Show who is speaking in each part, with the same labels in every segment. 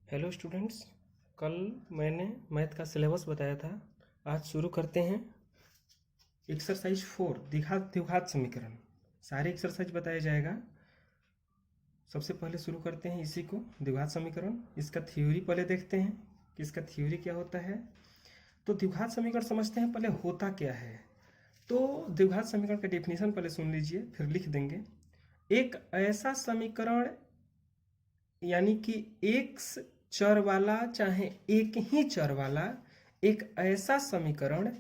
Speaker 1: Hello students. कल मैंने math का सिलेबस बताया था। आज शुरू करते हैं एक्सरसाइज 4 द्विघात समीकरण। सारे एक्सरसाइज बताया जाएगा। सबसे पहले शुरू करते हैं इसी को, द्विघात समीकरण। इसका थ्योरी पहले देखते हैं कि इसका थ्योरी क्या होता है। तो द्विघात समीकरण समझते हैं पहले होता क्या है। तो द्विघात समीकरण का डेफिनेशन पहले सुन लीजिए, फिर लिख देंगे। एक ऐसा समीकरण यानी कि एक चर वाला चाहे एक ही चर वाला एक ऐसा समीकरण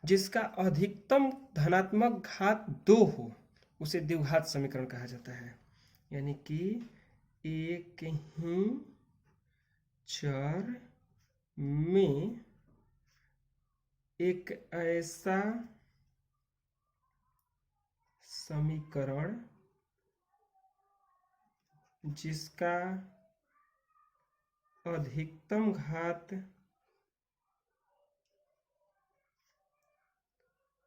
Speaker 1: जिसका अधिकतम धनात्मक घात 2 हो, उसे द्विघात समीकरण कहा जाता है। यानी कि एक ही चर में एक ऐसा समीकरण जिसका अधिकतम घात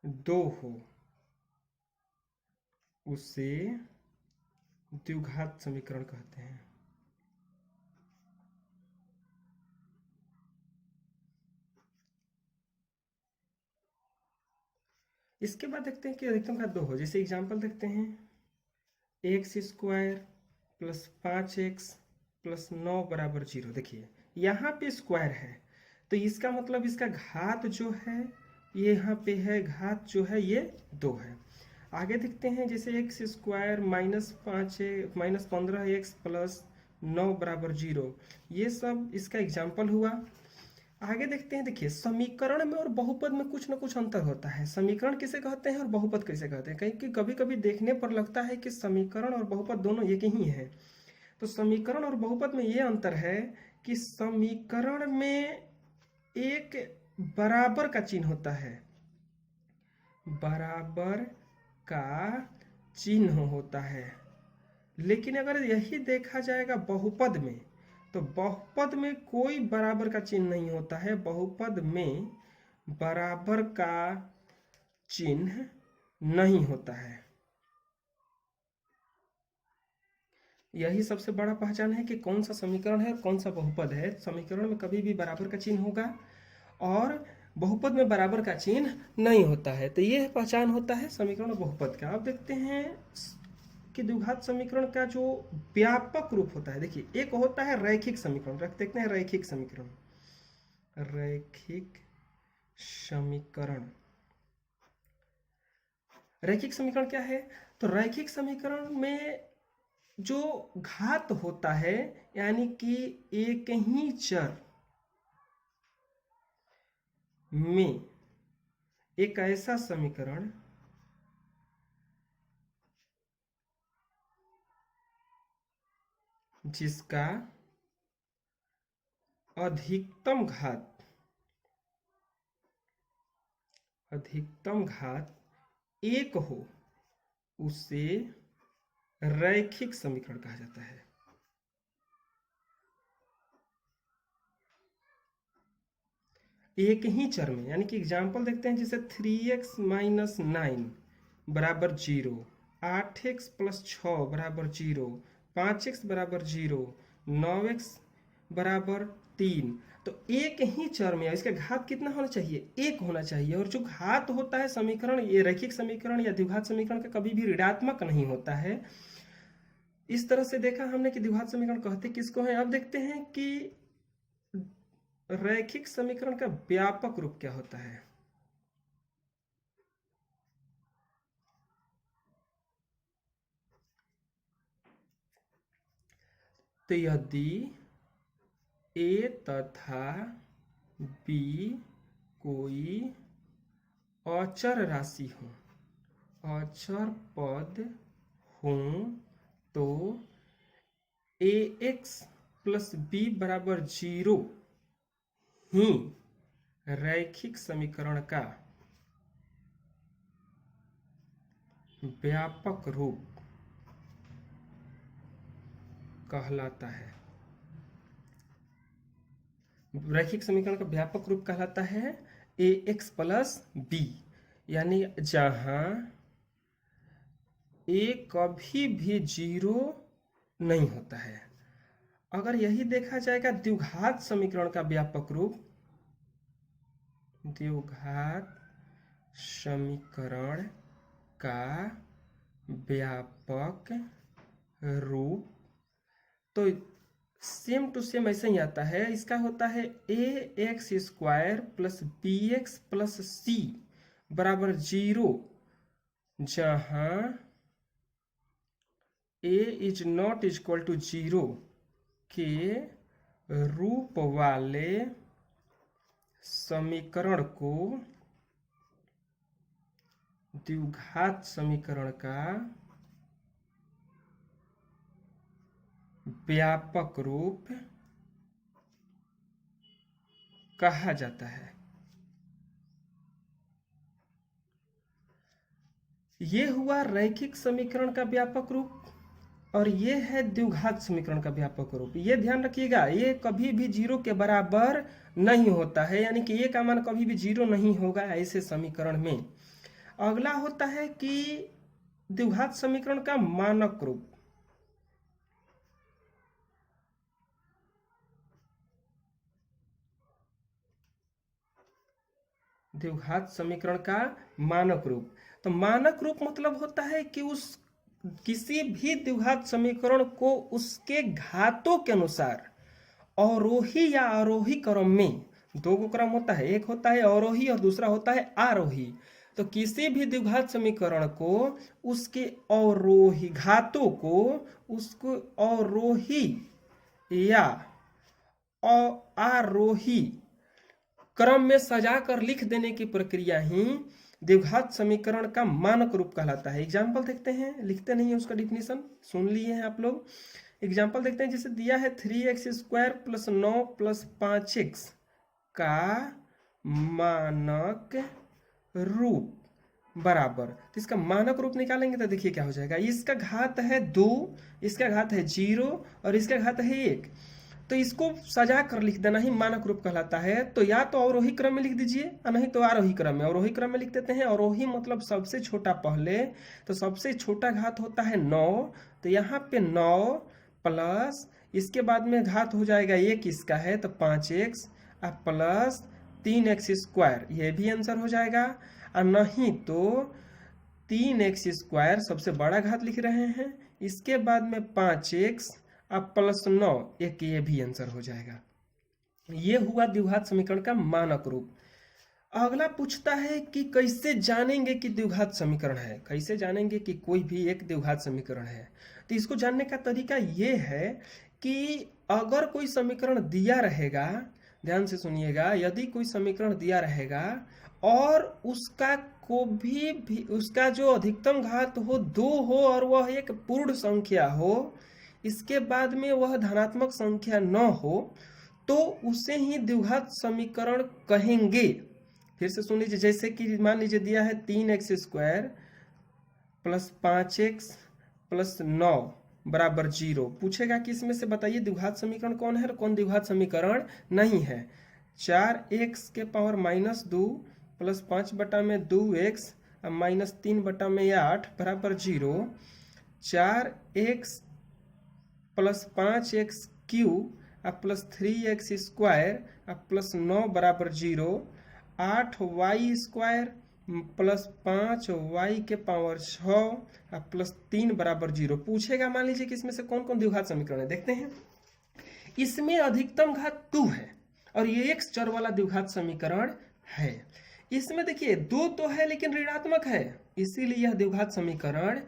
Speaker 1: 2 हो, उसे द्विघात समीकरण कहते हैं। इसके बाद देखते हैं कि अधिकतम घात 2 हो। जैसे एग्जांपल देखते हैं, x square plus 5x plus 9 बराबर 0। देखिए यहाँ पे स्क्वायर है तो इसका मतलब इसका घात जो है ये यहाँ पे है, घात जो है ये 2 है। आगे देखते हैं, जैसे x square minus 15x plus 9 बराबर 0। ये सब इसका एग्जाम्पल हुआ। आगे देखते हैं, देखिए समीकरण में और बहुपद में कुछ ना कुछ अंतर होता है। समीकरण किसे कहते हैं और बहुपद किसे कहते हैं, कहीं कभी कभी देखने पर लगता है कि समीकरण और बहुपद दोनों एक ही है। तो समीकरण और बहुपद में ये अंतर है कि समीकरण में एक बराबर का चिन्ह होता है, बराबर का चिन्ह होता है। लेकिन अगर यही देखा जाएगा बहुपद में, तो बहुपद में कोई बराबर का चिन्ह नहीं होता है। बहुपद में बराबर का चिन्ह नहीं होता है। यही सबसे बड़ा पहचान है कि कौन सा समीकरण है और कौन सा बहुपद है। समीकरण में कभी भी बराबर का चिन्ह होगा और बहुपद में बराबर का चिन्ह नहीं होता है। तो ये पहचान होता है समीकरण और बहुपद का। अब देखते हैं कि द्विघात समीकरण का जो व्यापक रूप होता है। देखिए एक होता है रैखिक समीकरण, रख देखते हैं रैखिक समीकरण। रैखिक समीकरण, रैखिक समीकरण क्या है? तो रैखिक समीकरण में जो घात होता है, यानी कि एक ही चर में एक ऐसा समीकरण जिसका अधिकतम घात 1 हो, उसे रैखिक समीकरण कहा जाता है। एक ही चर में, यानी कि एग्जाम्पल देखते हैं, जैसे 3x माइनस 9 बराबर 0, 8x प्लस 6 बराबर 0, 5x बराबर 0, 9x बराबर 3। तो एक ही चर में इसका घात कितना होना चाहिए? 1 होना चाहिए। और जो घात होता है समीकरण, ये रैखिक समीकरण या द्विघात समीकरण का कभी भी ऋणात्मक नहीं होता है। इस तरह से देखा हमने कि द्विघात समीकरण कहते किसको है। अब देखते हैं कि रैखिक समीकरण का व्यापक रूप क्या होता है। तो यदि ए तथा बी कोई अचर राशि हो, अचर पद हो, तो ए एक्स प्लस बी बराबर 0 ही रैखिक समीकरण का व्यापक रूप कहलाता है। रैखिक समीकरण का व्यापक रूप कहलाता है ए एक्स प्लस बी, यानी जहां ए कभी भी 0 नहीं होता है। अगर यही देखा जाएगा द्विघात समीकरण का व्यापक रूप, द्विघात समीकरण का व्यापक रूप, तो सेम टू सेम ऐसे ही आता है। इसका होता है A X square plus B X plus C बराबर 0, जहां A is not equal to 0 के रूप वाले समीकरण को द्विघात समीकरण का व्यापक रूप कहा जाता है। ये हुआ रैखिक समीकरण का व्यापक रूप और ये है द्विघात समीकरण का व्यापक रूप। ये ध्यान रखिएगा, ये कभी भी 0 के बराबर नहीं होता है, यानी कि ये का मान कभी भी 0 नहीं होगा ऐसे समीकरण में। अगला होता है कि द्विघात समीकरण का मानक रूप। द्विघात समीकरण का मानक रूप, तो मानक रूप मतलब होता है कि उस किसी भी द्विघात समीकरण को उसके घातों के अनुसार अवरोही या आरोही क्रम में, दो को क्रम होता है, एक होता है अवरोही और दूसरा होता है आरोही। तो किसी भी द्विघात समीकरण को उसके अवरोही घातों को उसको अवरोही या आरोही क्रम में सजा कर लिख देने की प्रक्रिया ही द्विघात समीकरण का मानक रूप कहलाता है। एग्जाम्पल देखते हैं, लिखते नहीं है उसका डिफिनीशन, सुन लिए हैं आप लोग। एग्जाम्पल देखते हैं, जैसे दिया है 3x square plus 9 plus 5x का मानक रूप बराबर, तो इसका मानक रूप निकालेंगे तो देखिए क्या हो जाएगा। इसका घात है 2, इसका घात है 0 और इसका घात है 1, तो इसको सजा कर लिख देना ही मानक रूप कहलाता है। तो या तो अवरोही क्रम में लिख दीजिए और नहीं तो आरोही क्रम में। अवरोही क्रम में लिख देते हैं, अवरोही मतलब सबसे छोटा पहले, तो सबसे छोटा घात होता है 9, तो यहाँ पे 9 प्लस इसके बाद में घात हो जाएगा 1 इसका है तो 5x और प्लस 3x स्क्वायर, ये भी आंसर हो जाएगा। और नहीं तो 3x स्क्वायर सबसे बड़ा घात लिख रहे हैं, इसके बाद में 5x अब प्लस 9, एक ये भी आंसर हो जाएगा। ये हुआ द्विघात समीकरण का मानक रूप। अगला पूछता है कि कैसे जानेंगे कि द्विघात समीकरण है, कैसे जानेंगे कि कोई भी एक द्विघात समीकरण है। तो इसको जानने का तरीका ये है कि अगर कोई समीकरण दिया रहेगा, ध्यान से सुनिएगा, यदि कोई समीकरण दिया रहेगा और उसका को भी उसका जो अधिकतम घात हो 2 हो और वह एक पूर्ण संख्या हो, इसके बाद में वह धनात्मक संख्या न हो, तो उसे ही द्विघात समीकरण कहेंगे। फिर से सुन लीजिए, जैसे कि मान लीजिए दिया है 3x square plus 5x plus 9 बराबर 0, पूछेगा कि इसमें से बताइए द्विघात समीकरण कौन है और कौन द्विघात समीकरण नहीं है। 4x के पावर माइनस 2 प्लस 5 बटा में 2x माइनस 3 बटा में 8 बराबर 0, 4x plus 5x cube plus 3x square plus 9 बराबर 0, 8y स्क्वायर प्लस 5y के पावर 6 प्लस 3 बराबर 0। पूछेगा मान लीजिए कि इसमें से कौन कौन द्विघात समीकरण है। देखते हैं, इसमें अधिकतम घात 2 है और ये x चर वाला द्विघात समीकरण है। इसमें देखिए 2 तो है लेकिन ऋणात्मक है, इसीलिए यह द्विघात समीकरण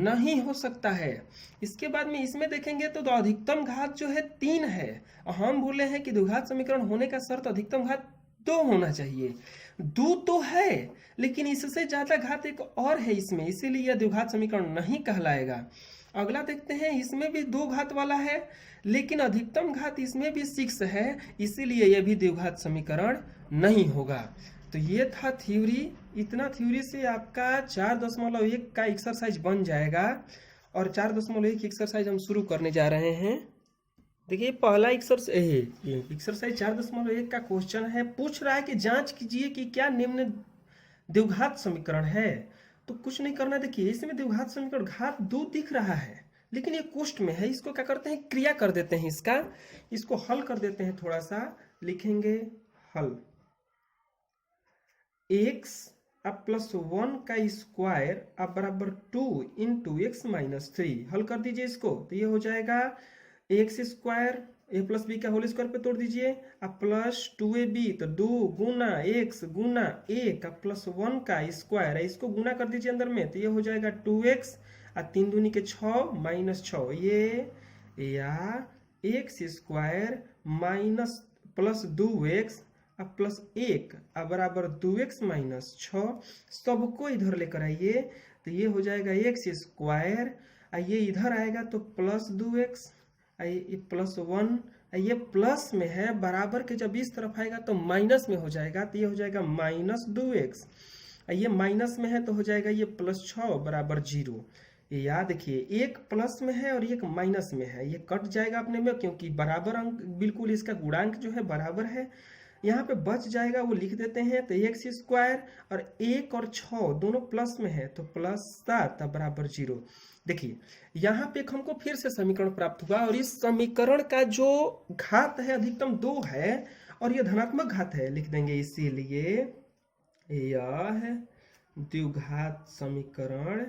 Speaker 1: नहीं हो सकता है। इसके बाद में इसमें देखेंगे तो अधिकतम घात जो है 3 है और हम बोले हैं कि द्विघात समीकरण होने का शर्त अधिकतम घात 2 होना चाहिए। 2 तो है लेकिन इससे ज्यादा घात एक और है इसमें, इसीलिए यह द्विघात समीकरण नहीं कहलाएगा। अगला देखते हैं, इसमें भी 2 घात वाला है लेकिन अधिकतम घात इसमें भी 6 है, इसीलिए यह भी द्विघात समीकरण नहीं होगा। तो ये था थ्योरी। इतना थ्योरी से आपका 4.1 का एक्सरसाइज बन जाएगा और 4.1 एक्सरसाइज हम शुरू करने जा रहे हैं। देखिए पहला एक्सरसाइज 4.1 का क्वेश्चन है, पूछ रहा है कि जांच कीजिए कि क्या निम्न द्विघात समीकरण है। तो कुछ नहीं करना, देखिए इसमें द्विघात समीकरण घात 2 दिख रहा है लेकिन ये कोष्ट में है, इसको क्या करते हैं, क्रिया कर देते हैं, इसको हल कर देते हैं। थोड़ा सा लिखेंगे हल, x अब +1 का स्क्वायर अब बराबर 2 इंटू एक्स माइनस 3। हल कर दीजिए इसको, तो ये हो जाएगा एक्स स्क्वायर, ए प्लस बी का होल स्क्वायर पे तोड़ दीजिए, अब +2ab, तो 2 गुना एक्स गुना ए का +1 का स्क्वायर है, इसको गुना कर दीजिए अंदर में, तो ये हो जाएगा 2x और 3 दूनी के 6 माइनस 6, ये या x square minus plus 2x अब +1 अब बराबर 2x माइनस 6। सबको इधर लेकर आइए, तो ये हो जाएगा एक्स स्क्वायर, ये इधर आएगा तो +2x, ये +1, ये प्लस में है, बराबर के जब इस तरफ आएगा तो माइनस में हो जाएगा, तो ये हो जाएगा -2x, ये माइनस में है तो हो जाएगा ये +6 बराबर 0। ये याद देखिए, एक प्लस में है और एक माइनस में है, ये कट जाएगा अपने में, क्योंकि बराबर अंक, बिल्कुल इसका गुणांक जो है बराबर है। यहाँ पे बच जाएगा, वो लिख देते हैं, तो एक्स स्क्वायर और 1 और 6 दोनों प्लस में है, तो +7 बराबर 0। देखिए यहाँ पे हमको फिर से समीकरण प्राप्त हुआ, और इस समीकरण का जो घात है अधिकतम 2 है और ये धनात्मक घात है, लिख देंगे, इसीलिए यह द्विघात समीकरण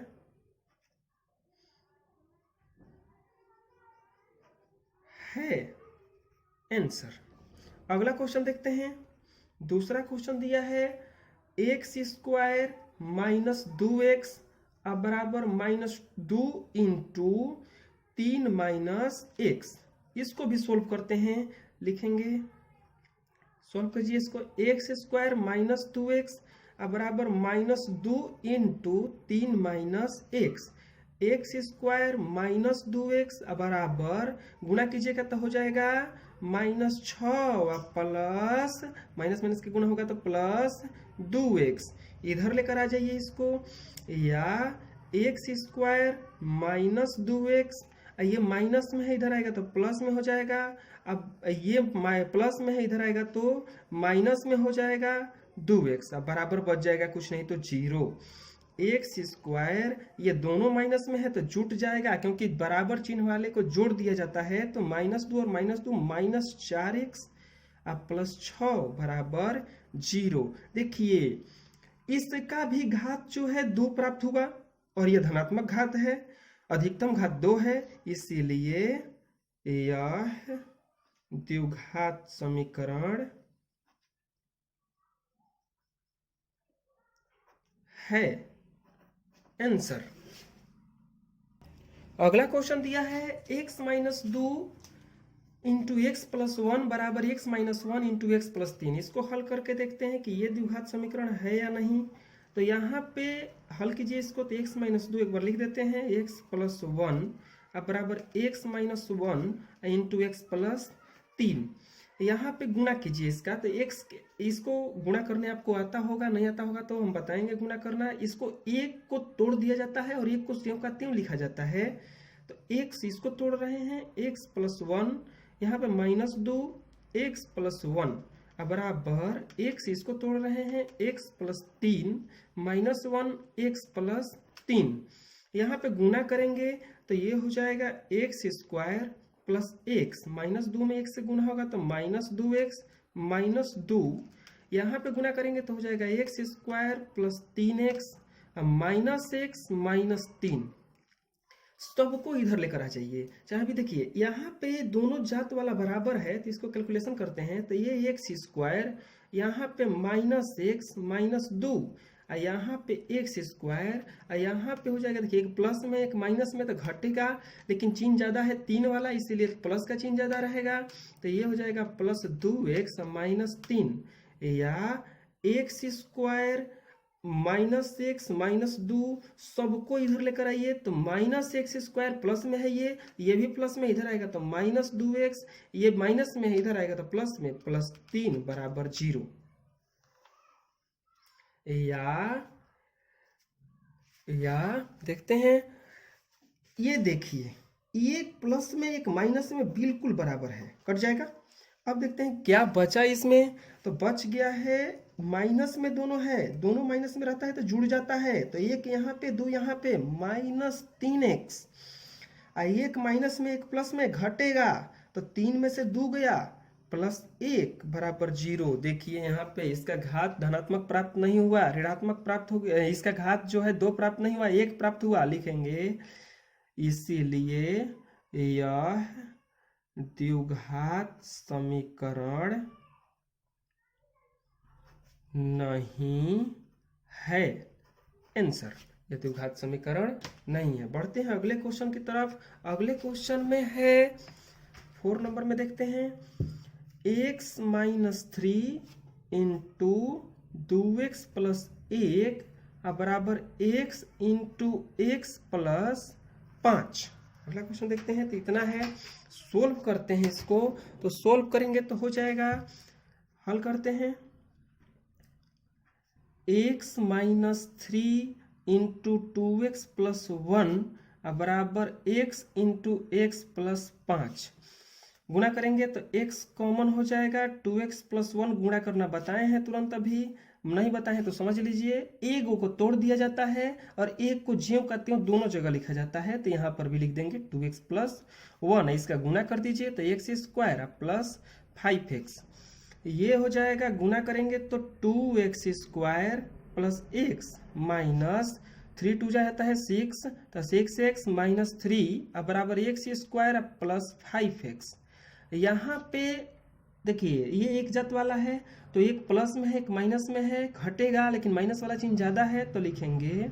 Speaker 1: है। आंसर। अगला क्वेश्चन देखते हैं। दूसरा क्वेश्चन दिया है एक्स स्क्वायर माइनस 2x अब बराबर -2 इंटू 3 माइनस x। इसको भी सोल्व करते हैं, लिखेंगे, सोल्व कीजिए इसको। एक्स स्क्वायर माइनस 2x अब बराबर -2 into 3 minus x। X square minus 2x अब बराबर, गुणा कीजिएगा तो हो जाएगा -6 प्लस माइनस माइनस के गुणा होगा तो +2x। इधर लेकर आ जाइए इसको, या एक्स स्क्वायर माइनस 2x, ये माइनस में है इधर आएगा तो प्लस में हो जाएगा, अब ये प्लस में है इधर आएगा तो माइनस में हो जाएगा 2x, अब बराबर बच जाएगा कुछ नहीं तो 0। एक्स स्क्वायर, ये दोनों माइनस में है तो जुट जाएगा, क्योंकि बराबर चिन्ह वाले को जोड़ दिया जाता है, तो -2 और -2 -4x अब +6 बराबर 0। देखिए इसका भी घात जो है 2 प्राप्त हुआ, और यह धनात्मक घात है, अधिकतम घात 2 है, इसीलिए यह द्विघात समीकरण है। आंसर। अगला क्वेश्चन दिया है x minus 2 into x plus 1 बराबर x minus 1 into x plus 3। इसको हल करके देखते हैं कि ये द्विघात समीकरण है या नहीं। तो यहाँ पे हल कीजिए इसको, तो x माइनस 2 एक बार लिख देते हैं, x प्लस 1 अब बराबर x minus 1 into x plus 3। यहाँ पे गुणा कीजिए इसका, तो x, इसको गुणा करने आपको आता होगा, नहीं आता होगा तो हम बताएंगे गुणा करना। इसको एक को तोड़ दिया जाता है और एक को त्यों का त्यों लिखा जाता है। तो x इसको तोड़ रहे हैं, x प्लस 1, यहाँ पे -2 x प्लस 1 अब बराबर x इसको तोड़ रहे हैं, x प्लस 3 -1 x प्लस 3। यहाँ पे गुणा करेंगे तो ये हो जाएगा x स्क्वायर प्लस x, -2 में x से गुणा होगा तो -2x -2। यहाँ पे गुणा करेंगे तो हो जाएगा x square plus 3x -x -3। सबको इधर लेकर आ जाइए। चाहे भी देखिए यहाँ पे दोनों जात वाला बराबर है, तो इसको कैलकुलेशन करते हैं, तो ये x स्क्वायर, यहाँ पे -x -2, यहाँ पे x स्क्वायर, यहाँ पे हो जाएगा, देखिए एक प्लस में एक माइनस में तो घटेगा, लेकिन चिन्ह ज़्यादा है 3 वाला, इसीलिए प्लस का चिन्ह ज़्यादा रहेगा, तो ये हो जाएगा +2x -3, या x स्क्वायर -x -2। सबको इधर लेकर आइए, तो -x स्क्वायर प्लस में है, ये भी प्लस में इधर आएगा तो -2x, ये माइनस में है इधर आएगा तो प्लस में, +3 बराबर 0। या देखते हैं, ये देखिए एक प्लस में एक माइनस में बिल्कुल बराबर है, कट जाएगा। अब देखते हैं क्या बचा इसमें, तो बच गया है माइनस में, दोनों है, दोनों माइनस में रहता है तो जुड़ जाता है, तो एक यहाँ पे 2 यहाँ पे -3x एक माइनस में एक प्लस में घटेगा तो 3 में से 2 गया +1 बराबर 0। देखिए यहाँ पे इसका घात धनात्मक प्राप्त नहीं हुआ, ऋणात्मक प्राप्त हो गया। इसका घात जो है 2 प्राप्त नहीं हुआ, 1 प्राप्त हुआ। लिखेंगे इसीलिए यह द्विघात समीकरण नहीं है। आंसर, यह द्विघात समीकरण नहीं है। बढ़ते हैं अगले क्वेश्चन की तरफ। अगले क्वेश्चन में है 4 नंबर में देखते हैं x - 3 इंटू 2x + 1 बराबर x इंटू x + 5। अगला क्वेश्चन देखते हैं। तो इतना है, सोल्व करते हैं इसको। तो सोल्व करेंगे तो हो जाएगा, हल करते हैं। x - 3 इंटू 2x + 1 बराबर x इंटू x + 5। गुणा करेंगे तो x कॉमन हो जाएगा, 2x + 1 गुणा करना बताए हैं तुरंत, अभी नहीं बताए तो समझ लीजिए। एक को तोड़ दिया जाता है और एक को ज्यों का त्यों दोनों जगह लिखा जाता है। तो यहाँ पर भी लिख देंगे 2x + 1। इसका गुणा कर दीजिए तो x² + 5x। ये हो जाएगा, गुणा करेंगे तो 2x² + x माइनस 3 2 जाता है 6, तो 6x - 3 बराबर x² + 5x। यहाँ पे देखिए ये एक जात वाला है, तो एक प्लस में है एक माइनस में है, घटेगा लेकिन माइनस वाला चिन्ह ज़्यादा है, तो लिखेंगे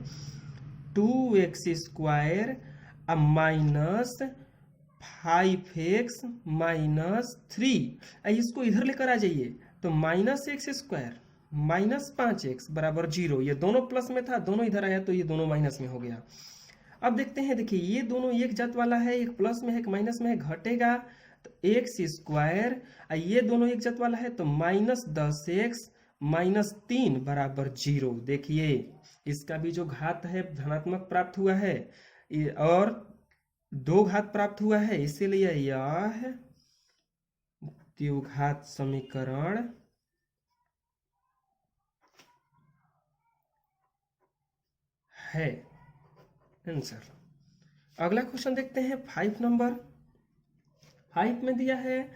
Speaker 1: 2x² माइनस 5x माइनस 3। इसको इधर लेकर आ जाइए तो -x² माइनस 5x बराबर 0। ये दोनों प्लस में था, दोनों इधर आया तो ये दोनों माइनस में हो गया। अब देखते हैं, देखिए ये दोनों एक जात वाला है, एक प्लस में है एक माइनस में है, घटेगा तो x²। ये दोनों एक जात वाला है तो -10x माइनस 3 बराबर 0। देखिए इसका भी जो घात है धनात्मक प्राप्त हुआ है और 2 घात प्राप्त हुआ है, इसीलिए यह द्विघात समीकरण है। आंसर। अगला क्वेश्चन देखते हैं 5 नंबर। 5 में दिया है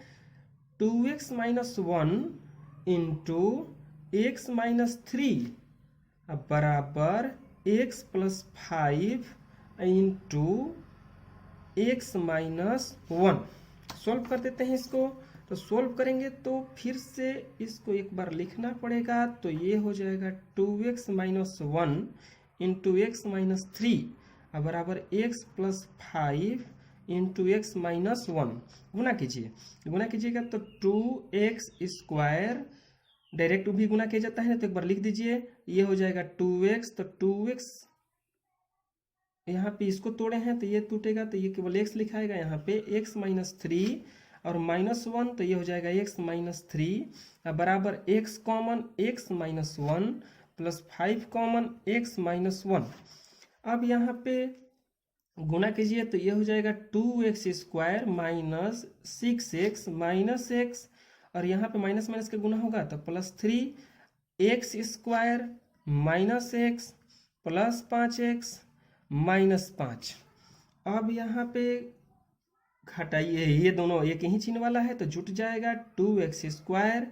Speaker 1: 2x - 1 इंटू x - 3 बराबर x + 5 इंटू x - 1। सॉल्व कर देते हैं इसको। तो सॉल्व करेंगे तो फिर से इसको एक बार लिखना पड़ेगा, तो ये हो जाएगा 2x - 1 इंटू x - 3 बराबर x + 5 इंटू x - 1। गुना कीजिए, गुना कीजिएगा तो 2x² डायरेक्ट भी गुना किया जाता है, तो एक बार लिख दीजिए। ये हो जाएगा 2x, तो 2x यहाँ पे इसको तोड़े हैं तो ये टूटेगा, तो ये केवल x लिखाएगा यहाँ पे, x - 3 और -1, तो ये हो जाएगा x - 3 बराबर x common x - 1 + 5 common x - 1। अब यहाँ पे गुना कीजिए तो ये हो जाएगा 2x² minus 6x minus x, और यहाँ पे माइनस माइनस का गुना होगा तो +3x² minus x + 5x minus 5। अब यहाँ पे घटाइए, ये दोनों एक ही चिन्ह वाला है तो जुट जाएगा 2x²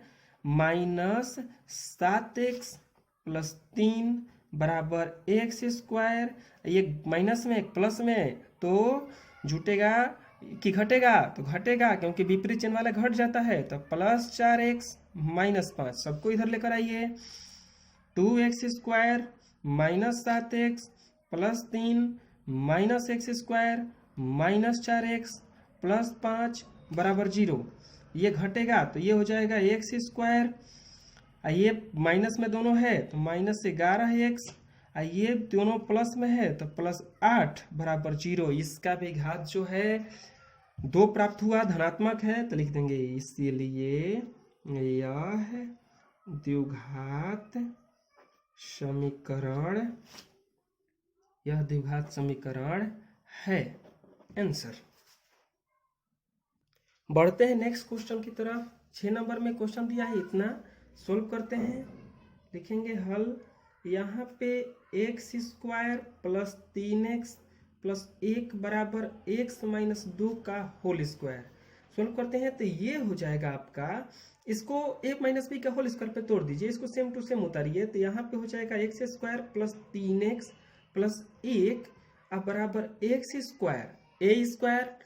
Speaker 1: माइनस 7x + 3 बराबर x²। ये माइनस में एक प्लस में तो जुटेगा कि घटेगा, तो घटेगा क्योंकि विपरीत चिन्ह वाला घट जाता है, तो +4x माइनस 5। सबको इधर लेकर आइए, 2x² minus 7x + 3 minus x² minus 4x + 5 बराबर 0। ये घटेगा तो ये हो जाएगा x²। ये माइनस में दोनों है तो -11x, ये दोनों प्लस में है तो +8 बराबर 0। इसका भी घात जो है 2 प्राप्त हुआ, धनात्मक है, तो लिख देंगे इसीलिए यह द्विघात समीकरण, यह द्विघात समीकरण है। आंसर। बढ़ते हैं नेक्स्ट क्वेश्चन की तरफ। 6 नंबर में क्वेश्चन दिया है, इतना सोल्व करते हैं। लिखेंगे हल। यहाँ पे x² + 3x प्लस 1 बराबर x माइनस 2 का होल स्क्वायर। सोल्व करते हैं तो ये हो जाएगा आपका, इसको a माइनस बी का होल स्क्वायर पे तोड़ दीजिए, इसको सेम टू सेम उतारिए तो यहाँ पे हो जाएगा x square plus 3x plus 1 अब बराबर एक्स स्क्वायर ए स्क्वायर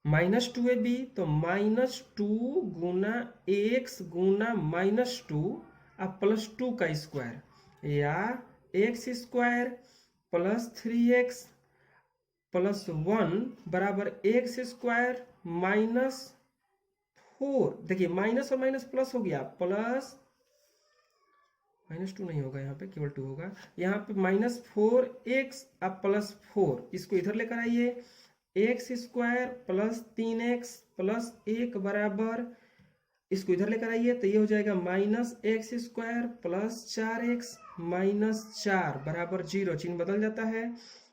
Speaker 1: माइनस 2ab, तो माइनस 2 गुना एक्स गुना माइनस 2 अब प्लस 2 का स्क्वायर, या x square plus 3x plus 1 बराबर एक्स स्क्वायर माइनस 4। देखिए माइनस और माइनस प्लस हो गया, प्लस माइनस 2 नहीं होगा, यहाँ पे केवल 2 होगा, यहाँ पे माइनस 4x अब प्लस 4, इसको इधर लेकर आइए, x square plus 3x plus 1 बराबर, इसको इधर लेकर आइए तो ये हो जाएगा minus x square plus 4x minus 4 बराबर 0। चिन्ह बदल जाता है,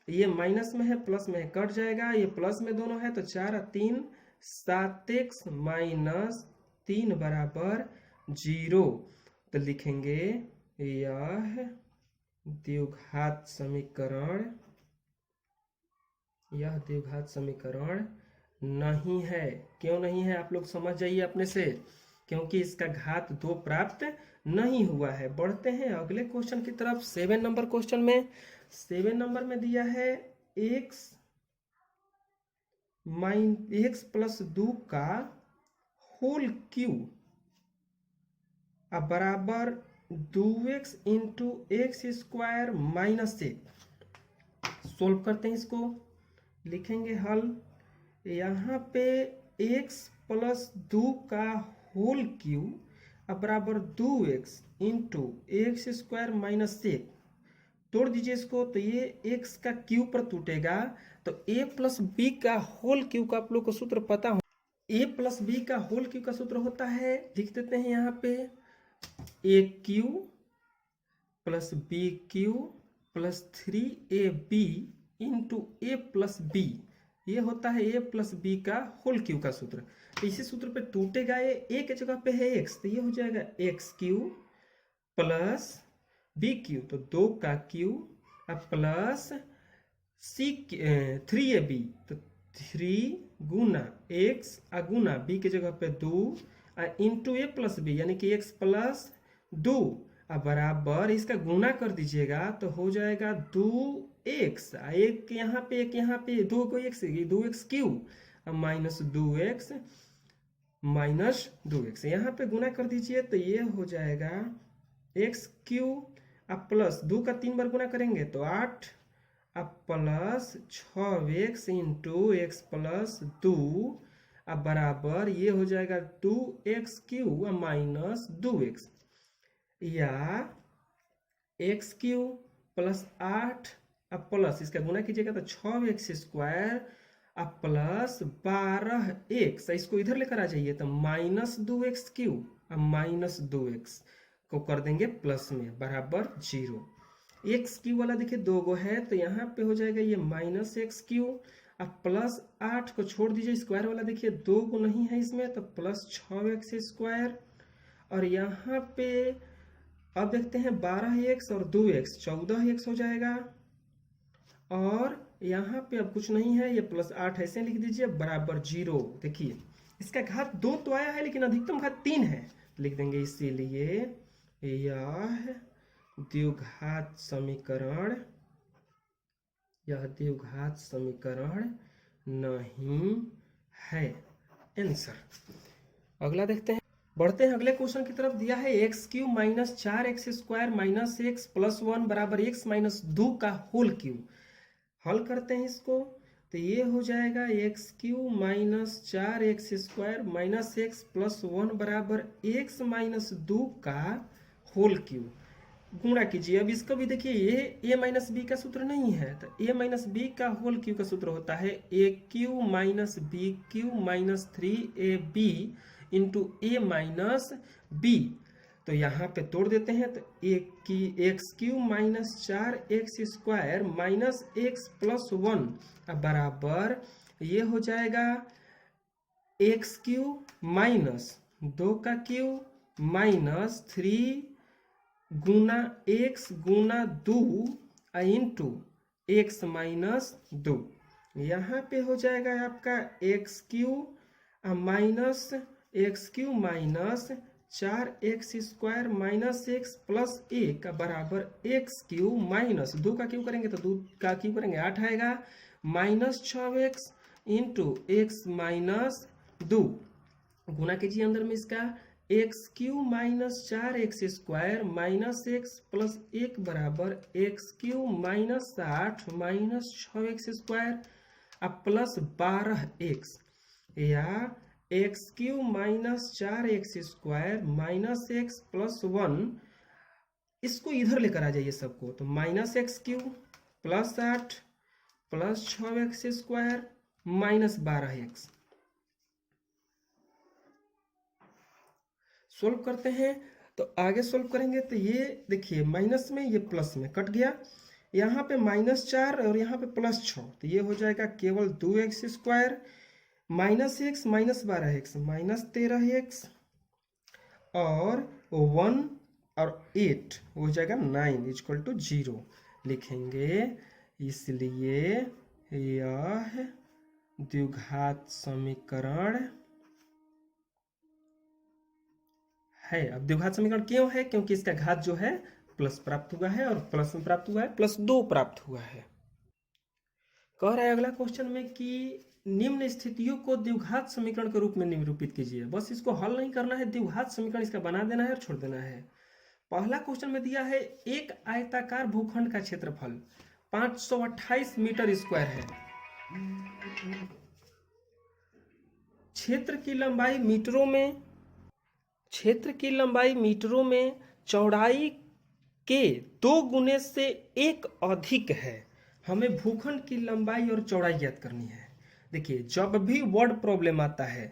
Speaker 1: ये माइनस में है प्लस में कट जाएगा, ये प्लस में दोनों है तो 4 और 3 7x माइनस 3 बराबर 0। तो लिखेंगे यह द्विघात समीकरण, यह द्विघात समीकरण नहीं है। क्यों नहीं है आप लोग समझ जाइए अपने से, क्योंकि इसका घात 2 प्राप्त नहीं हुआ है। बढ़ते हैं अगले क्वेश्चन की तरफ। 7 नंबर क्वेश्चन में, 7 नंबर में दिया है x प्लस 2 का होल क्यूब अब बराबर 2x into x square minus 1। Solve करते हैं इसको, लिखेंगे हल, यहाँ पे x प्लस 2 का होल क्यूब अब बराबर 2x into x square minus 1। तोड़ दीजिए इसको तो ये x का क्यूब पर टूटेगा, तो a प्लस बी का होल क्यूब का आप लोग को सूत्र पता हो, a प्लस बी का होल क्यूब का सूत्र होता है, लिख देते हैं यहाँ पे a cube plus B cube plus 3ab into a plus B, ये होता है a प्लस बी का होल क्यूब का सूत्र। तो इसी सूत्र पे टूटेगा, ये a के जगह पे है x, तो ये हो जाएगा x cube plus B cube तो 2 का क्यूब अब प्लस 3ab तो 3 गुना x गुना b के जगह पे 2 इंटू a प्लस बी यानी कि x प्लस 2 अब बराबर, इसका गुना कर दीजिएगा तो हो जाएगा 2x, एक यहाँ पे एक यहाँ पे 2 को x 2x क्यूब अब माइनस 2x माइनस 2x, यहाँ पे गुना कर दीजिए तो ये हो जाएगा x क्यूब अब प्लस 2 का 3 बार गुना करेंगे तो 8 अब plus 6x into x plus 2 अब बराबर, ये हो जाएगा 2x क्यूब माइनस 2x, या x क्यूब प्लस 8 अब प्लस इसका गुना कीजिएगा तो 6x स्क्वायर अब प्लस 12x, इसको इधर लेकर आ जाइए तो माइनस 2x क्यूब अब माइनस 2x को कर देंगे प्लस में बराबर 0। एक्स क्यूब वाला देखिए 2 गो है तो यहाँ पे हो जाएगा ये माइनस एक्स क्यूब अब प्लस 8 को छोड़ दीजिए, स्क्वायर वाला देखिए 2 को नहीं है इसमें तो प्लस 6x स्क्वायर, और यहाँ पे अब देखते हैं 12x और 2x 14x हो जाएगा, और यहाँ पे अब कुछ नहीं है, ये प्लस 8 ऐसे लिख दीजिए बराबर 0। देखिए इसका घात 2 तो आया है लेकिन अधिकतम घात 3 है, लिख देंगे इसीलिए यह द्विघात समीकरण, यह द्विघात समीकरण नहीं है। आंसर अगला देखते हैं, बढ़ते हैं अगले क्वेश्चन की तरफ। दिया है x cube minus 4x square minus X plus 1 बराबर x माइनस 2 का होल क्यूब। हल करते हैं इसको तो ये हो जाएगा x cube minus 4x square minus X plus 1 बराबर x माइनस 2 का होल क्यूब। गुणा कीजिए, अब इसका भी देखिए ये a माइनस बी का सूत्र नहीं है तो a माइनस बी का होल क्यूब का सूत्र होता है a cube minus B cube minus 3ab into a minus B. तो यहाँ पे तोड़ देते हैं तो X cube minus 4x square minus X plus 1 अब बराबर, ये हो जाएगा एक्स क्यूब माइनस 2 का क्यूब माइनस 3 गुना x गुना 2 इंटू x माइनस 2। यहाँ पे हो जाएगा आपका x Q minus 4x² minus X plus 1 बराबर एक्स क्यू माइनस 2 का क्यू करेंगे तो 2 का क्यू करेंगे 8 आएगा, minus 6x into x minus 2 गुना कीजिए अंदर में इसका x Q minus 4x² minus X plus 1 बराबर x Q minus 8 minus 6x² अब प्लस 12x या x Q minus 4x² minus X plus 1, इसको इधर लेकर आ जाइए सबको, तो minus x Q plus 8 plus 6x² minus 12x। Solve करते हैं तो आगे सोल्व करेंगे तो ये देखिए माइनस में ये प्लस में कट गया, यहाँ पे -4 और यहाँ पे +6, तो ये हो जाएगा केवल 2x² minus x minus 12x minus 13x और 1 और 8 हो जाएगा 9 इक्वल टू 0 लिखेंगे। इसलिए यह द्विघात समीकरण है। अब द्विघात समीकरण क्यों है? क्योंकि इसका घात जो है प्लस प्राप्त हुआ है और प्लस में प्राप्त हुआ है, +2 प्राप्त हुआ है। कह रहा है अगला क्वेश्चन में कि निम्न स्थितियों को द्विघात समीकरण के रूप में निरूपित कीजिए। बस इसको हल नहीं करना है, द्विघात समीकरण इसका बना देना है और छोड़ देना है। पहला क्वेश्चन में दिया है एक आयताकार भूखंड का क्षेत्रफल 528 मीटर स्क्वायर है, क्षेत्र की लंबाई मीटरों में चौड़ाई के 2 गुने से 1 अधिक है। हमें भूखंड की लंबाई और चौड़ाई ज्ञात करनी है। देखिए जब भी वर्ड प्रॉब्लम आता है,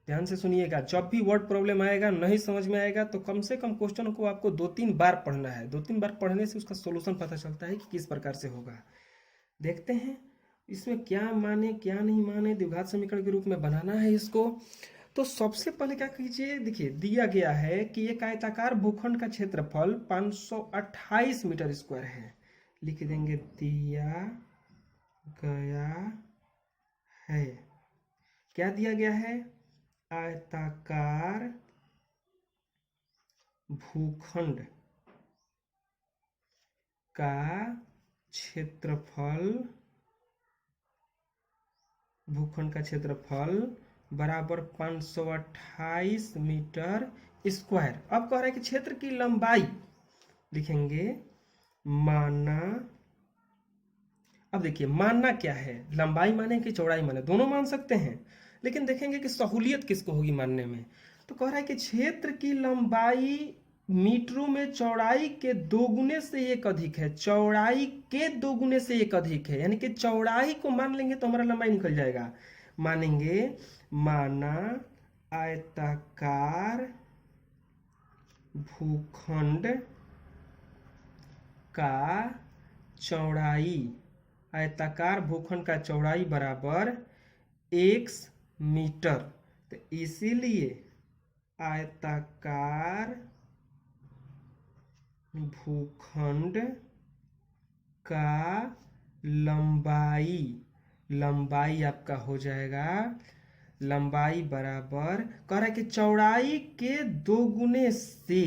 Speaker 1: ध्यान से सुनिएगा, जब भी वर्ड प्रॉब्लम आएगा नहीं समझ में आएगा तो कम से कम क्वेश्चन को आपको 2-3 बार पढ़ना है। 2-3 बार पढ़ने से उसका सोल्यूशन पता चलता है कि किस प्रकार से होगा। देखते हैं इसमें क्या माने क्या नहीं माने, द्विघात समीकरण के रूप में बनाना है इसको। तो सबसे पहले क्या कीजिए, देखिए दिया गया है कि एक आयताकार भूखंड का क्षेत्रफल 528 मीटर स्क्वायर है। लिख देंगे दिया गया है। क्या दिया गया है? आयताकार भूखंड का क्षेत्रफल बराबर 528 मीटर स्क्वायर। अब कह रहा है कि क्षेत्र की लंबाई लिखेंगे माना। अब देखिए मानना क्या है, लंबाई माने कि चौड़ाई माने, दोनों मान सकते हैं, लेकिन देखेंगे कि सहूलियत किसको होगी मानने में। तो कह रहा है कि क्षेत्र की लंबाई मीटरों में चौड़ाई के 2 गुने से 1 अधिक है। चौड़ाई के 2 गुने से 1 अधिक है, यानी कि चौड़ाई को मान लेंगे तो हमारा लंबाई निकल जाएगा। मानेंगे माना आयताकार भूखंड का चौड़ाई बराबर x मीटर। तो इसीलिए आयताकार भूखंड का लंबाई आपका हो जाएगा, लंबाई बराबर कह रहा है कि चौड़ाई के 2 गुने से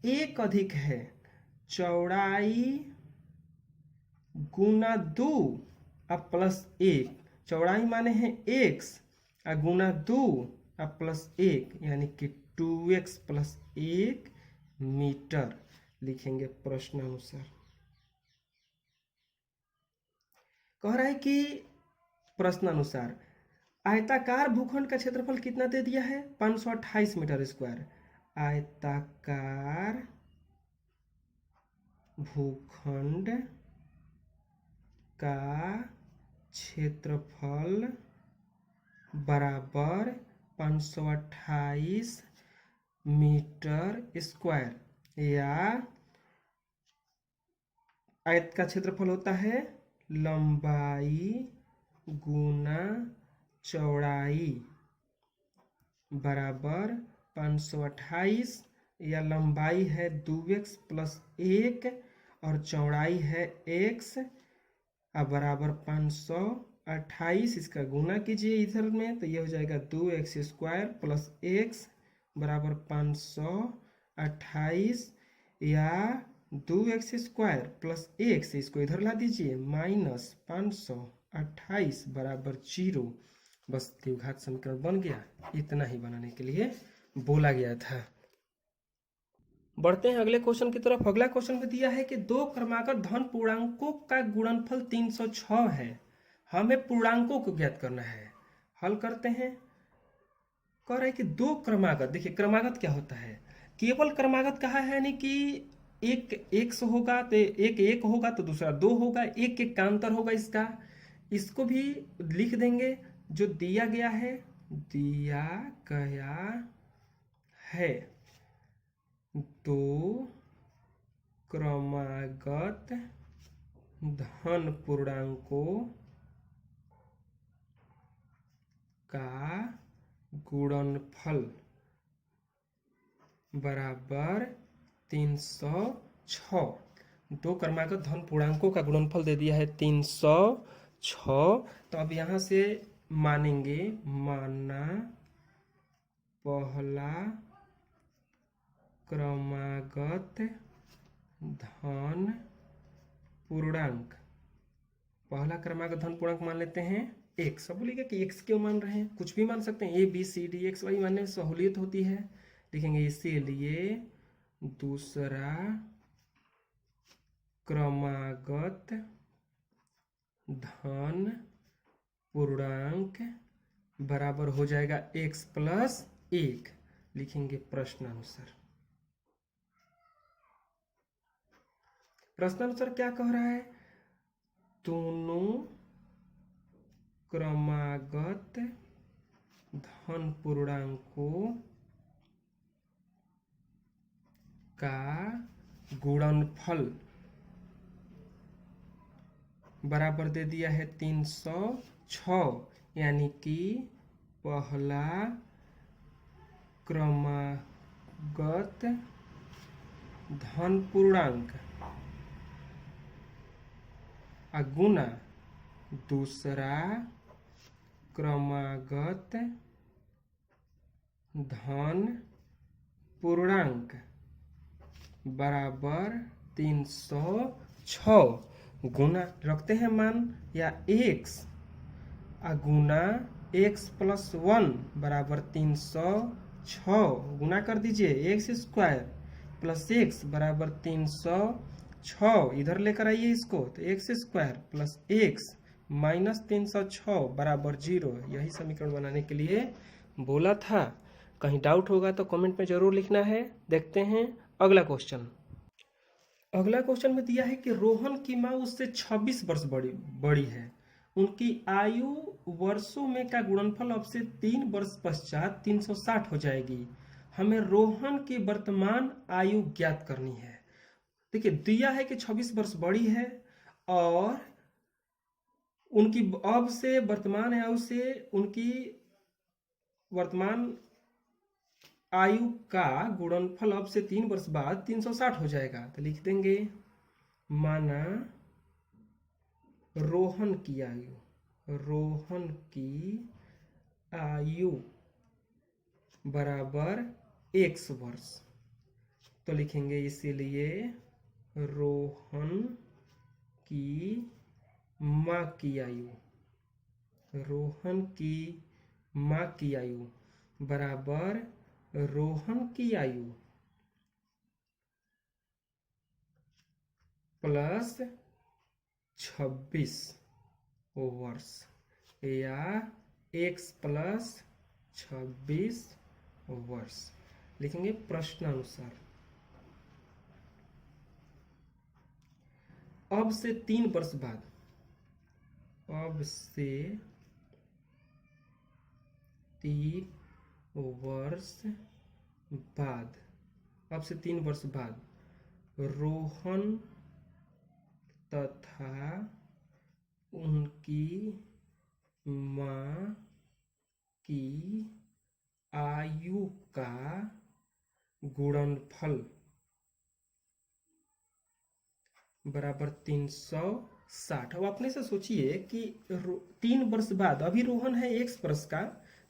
Speaker 1: 1 अधिक है। चौड़ाई गुना 2 अब प्लस 1, चौड़ाई माने हैं x गुना 2 अब प्लस 1, यानी कि 2x प्लस 1 मीटर लिखेंगे प्रश्न अनुसार। कह रहा है कि प्रश्न अनुसार आयताकार भूखंड का क्षेत्रफल कितना दे दिया है? 528 मीटर स्क्वायर। आयताकार भूखंड का क्षेत्रफल बराबर 528 मीटर स्क्वायर, या आयत का क्षेत्रफल होता है लंबाई गुना चौड़ाई बराबर 528, या लंबाई है 2x प्लस 1 और चौड़ाई है x अब बराबर 528, इसका गुना कीजिए इधर में तो ये हो जाएगा 2x² प्लस x बराबर 528 या 2x² प्लस x, इसको इधर ला दीजिए माइनस 528 बराबर 0। बस द्विघात समीकरण बन गया। इतना ही बनाने के लिए बोला गया था। बढ़ते हैं अगले क्वेश्चन की तरफ। अगला क्वेश्चन में दिया है कि दो क्रमागत धन पूर्णांकों का गुणनफल 306 है, हमें पूर्णांकों को ज्ञात करना है। हल करते हैं। कह रहा है कि दो क्रमागत, देखिए क्रमागत क्या होता है, केवल क्रमागत कहा है, यानी कि एक x होगा तो एक होगा तो दूसरा 2 होगा, एक का अंतर होगा इसका। इसको भी लिख देंगे जो दिया गया है दो क्रमागत धन पूर्णांकों का गुणनफल बराबर 306। दो क्रमागत धन पूर्णांकों का गुणनफल दे दिया है 306। तो अब यहाँ से मानेंगे, माना पहला क्रमागत धन पूर्णांक, पहला क्रमागत धन पूर्णांक मान लेते हैं x। अब बोलिएगा कि x क्यों मान रहे हैं, कुछ भी मान सकते हैं, a b c d x y मानने में सहूलियत होती है। लिखेंगे इसीलिए दूसरा क्रमागत धन पूर्णांक बराबर हो जाएगा x प्लस 1। लिखेंगे प्रश्नानुसार। प्रश्नानुसार क्या कह रहा है, दोनों क्रमागत धन पूर्णांकों का गुणनफल बराबर दे दिया है 306, यानी कि पहला क्रमागत धन पूर्णांक गुना दूसरा क्रमागत धन पूर्णांक बराबर 306। गुना रखते हैं मान या x गुना x प्लस 1 बराबर 306। गुना कर दीजिए x² प्लस x बराबर 306। इधर लेकर आइए इसको तो x² प्लस x माइनस 306 बराबर 0। यही समीकरण बनाने के लिए बोला था। कहीं डाउट होगा तो कमेंट में जरूर लिखना है। देखते हैं अगला क्वेश्चन। अगला क्वेश्चन में दिया है कि रोहन की माँ उससे 26 वर्ष बड़ी है, उनकी आयु वर्षों में का गुणनफल अब से 3 वर्ष पश्चात 360 हो जाएगी, हमें रोहन की वर्तमान आयु ज्ञात करनी है। देखिए दिया है कि 26 वर्ष बड़ी है और उनकी अब से वर्तमान आयु से उनकी वर्तमान आयु का गुणनफल अब से 3 वर्ष बाद 360 हो जाएगा। तो लिख देंगे माना रोहन की आयु बराबर x वर्ष। तो लिखेंगे इसीलिए रोहन की माँ की आयु बराबर रोहन की आयु प्लस 26 वर्ष या x प्लस 26 वर्ष। लिखेंगे प्रश्नानुसार। अब से 3 वर्ष बाद, अब से 3 वर्ष बाद रोहन तथा उनकी माँ की आयु का गुणनफल बराबर 360 60। अब अपने से सोचिए कि 3 वर्ष बाद, अभी रोहन है x वर्ष का,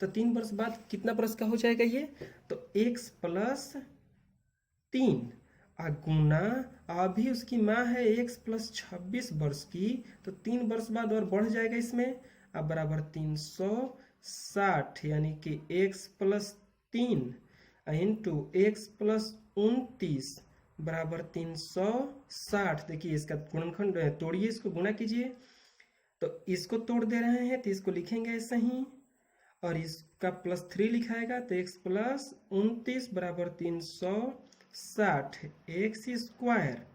Speaker 1: तो 3 वर्ष बाद कितना वर्ष का हो जाएगा ये, तो x प्लस 3 गुना, अभी उसकी माँ है x प्लस 26 वर्ष की, तो 3 वर्ष बाद और बढ़ जाएगा इसमें, अब बराबर 360, यानी कि x plus 3 into x plus 29 बराबर 360। देखिए इसका गुणनखंड तोड़िए, इसको गुणा कीजिए, तो इसको तोड़ दे रहे हैं तो इसको लिखेंगे ऐसे ही, और इसका +3 लिखाएगा तो x प्लस 29 बराबर 360 x square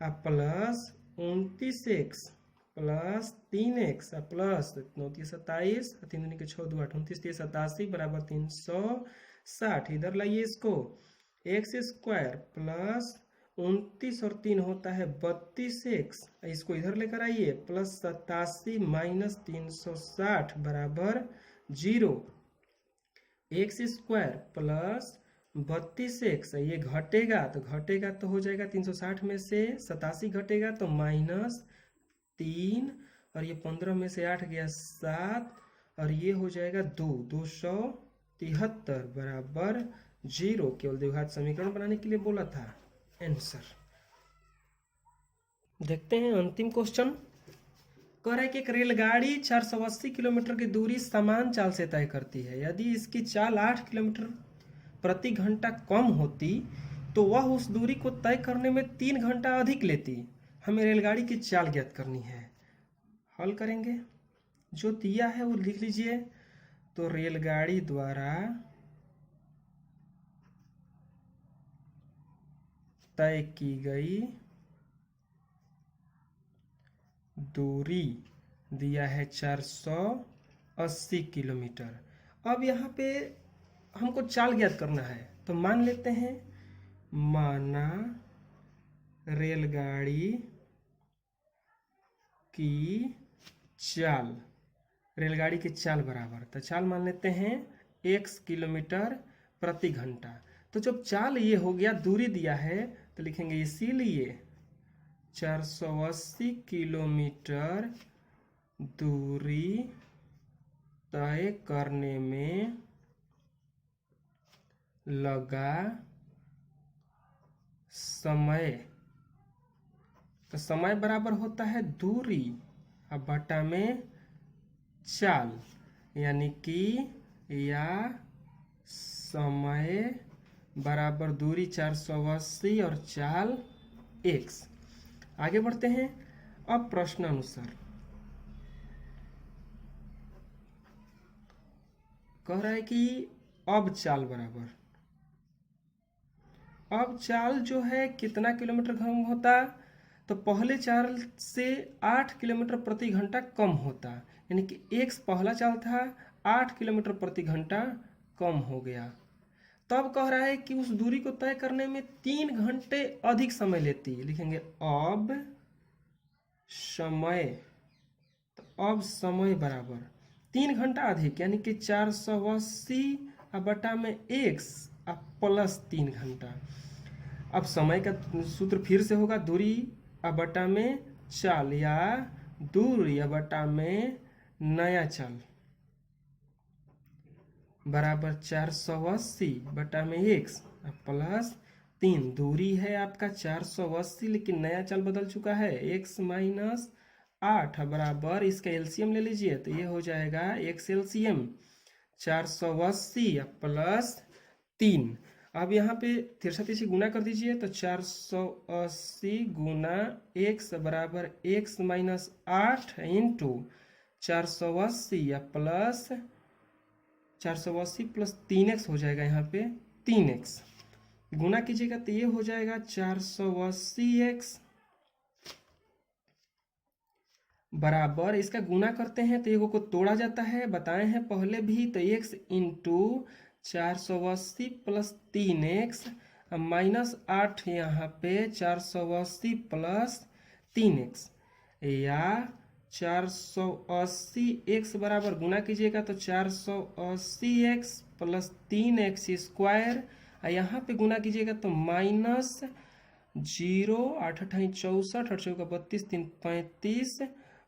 Speaker 1: plus 29x plus 3x plus 9 27, 3 दूनी के 6 2 8 29 3 87 बराबर 360। इधर लाइए इसको, एक्स स्क्वायर प्लस 29 और 3 होता है 32x, इसको इधर लेकर आइए, प्लस 87 माइनस 360 बराबर 0। एक्स स्क्वायर प्लस 32x, ये घटेगा तो हो जाएगा 360 में से 87 घटेगा तो -3, और ये 15 में से 8 गया 7, और ये हो जाएगा 273 बराबर 0। केवल द्विघात समीकरण बनाने के लिए बोला था। आंसर देखते हैं अंतिम क्वेश्चन। कह रहा है कि एक रेलगाड़ी 480 किलोमीटर की दूरी समान चाल से तय करती है। यदि इसकी चाल 8 किलोमीटर प्रति घंटा कम होती तो वह उस दूरी को तय करने में 3 घंटा अधिक लेती। हमें रेलगाड़ी की चाल ज्ञात करनी है। हल करेंगे, जो दिया है वो लिख लीजिए। तो रेलगाड़ी द्वारा तय की गई दूरी दिया है 480 किलोमीटर। अब यहाँ पे हमको चाल ज्ञात करना है, तो मान लेते हैं, माना रेलगाड़ी की चाल, रेलगाड़ी की चाल बराबर, तो चाल मान लेते हैं x किलोमीटर प्रति घंटा। तो जब चाल ये हो गया, दूरी दिया है, तो लिखेंगे इसीलिए 480 किलोमीटर दूरी तय करने में लगा समय, तो समय बराबर होता है दूरी अब बटा में चाल, यानी कि या समय बराबर दूरी 480 और चाल x। आगे बढ़ते हैं। अब प्रश्न अनुसार कह रहा है कि अब चाल बराबर, अब चाल जो है कितना किलोमीटर कम होता, तो पहले चाल से 8 किलोमीटर प्रति घंटा कम होता, यानी कि x पहला चाल था 8 किलोमीटर प्रति घंटा कम हो गया। तब कह रहा है कि उस दूरी को तय करने में 3 घंटे अधिक समय लेती। लिखेंगे अब समय, तो अब समय बराबर 3 घंटा अधिक, यानी कि 480 बटा में x प्लस 3 घंटा। अब समय का सूत्र फिर से होगा, दूरी बटा में चाल, या दूरी बटा में नया चाल बराबर 480 बटा में x प्लस 3। दूरी है आपका 480, लेकिन नया चाल बदल चुका है, x माइनस 8 बराबर, इसका एलसीएम ले लीजिए, तो ये हो जाएगा x एलसीएम 480 प्लस 3। अब यहाँ पे तिरछा तिरछी गुना कर दीजिए, तो 480 गुना x बराबर x minus 8 into 480 plus 480 plus 3x हो जाएगा, यहाँ पे 3x गुना कीजिएगा तो ये हो जाएगा 480x बराबर, इसका गुना करते हैं तो एगो को तोड़ा जाता है, बताए हैं पहले भी, तो x into 480 plus 3x minus 8, यहाँ पे 480 प्लस 3x, या 480x बराबर गुना कीजिएगा तो 480x प्लस 3x स्क्वायर, यहाँ पे गुना कीजिएगा तो माइनस जीरो, 8×8 = 64, 8×4 = 32, 3 35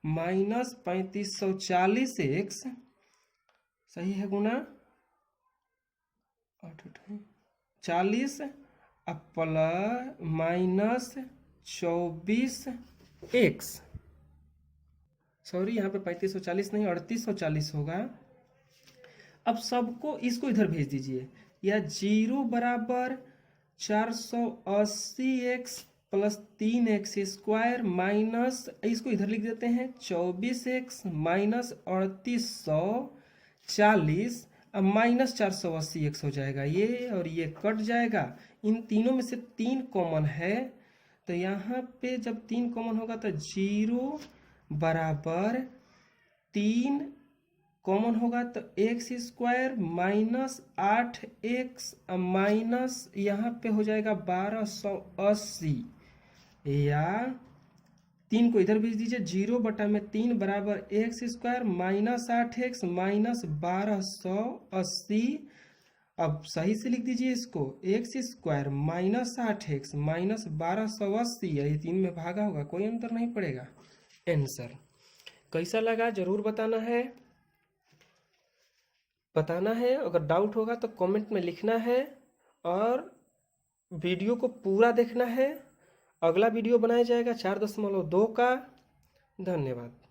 Speaker 1: माइनस 3540x, सही है गुना 8×8 = 40 प्लस माइनस 24x, सॉरी यहाँ पे 3540 नहीं 3840 होगा। अब सबको इसको इधर भेज दीजिए, या 0 बराबर 480x प्लस 3x² माइनस, इसको इधर लिख देते हैं 24x माइनस 3840 अब माइनस 480x हो जाएगा ये, और ये कट जाएगा। इन तीनों में से 3 कॉमन है, तो यहाँ पे जब 3 कॉमन होगा तो 0 बराबर 3 कॉमन होगा तो x² माइनस 8x माइनस यहाँ पे हो जाएगा 1280, या 3 को इधर भेज दीजिए, 0/3 बराबर x² माइनस 8x माइनस 1280। अब सही से लिख दीजिए इसको, x² माइनस 8x माइनस 1280, ये 3 में भागा होगा, कोई अंतर नहीं पड़ेगा। आंसर कैसा लगा जरूर बताना है। अगर डाउट होगा तो कमेंट में लिखना है, और वीडियो को पूरा देखना है। अगला वीडियो बनाया जाएगा 4.2 का। धन्यवाद।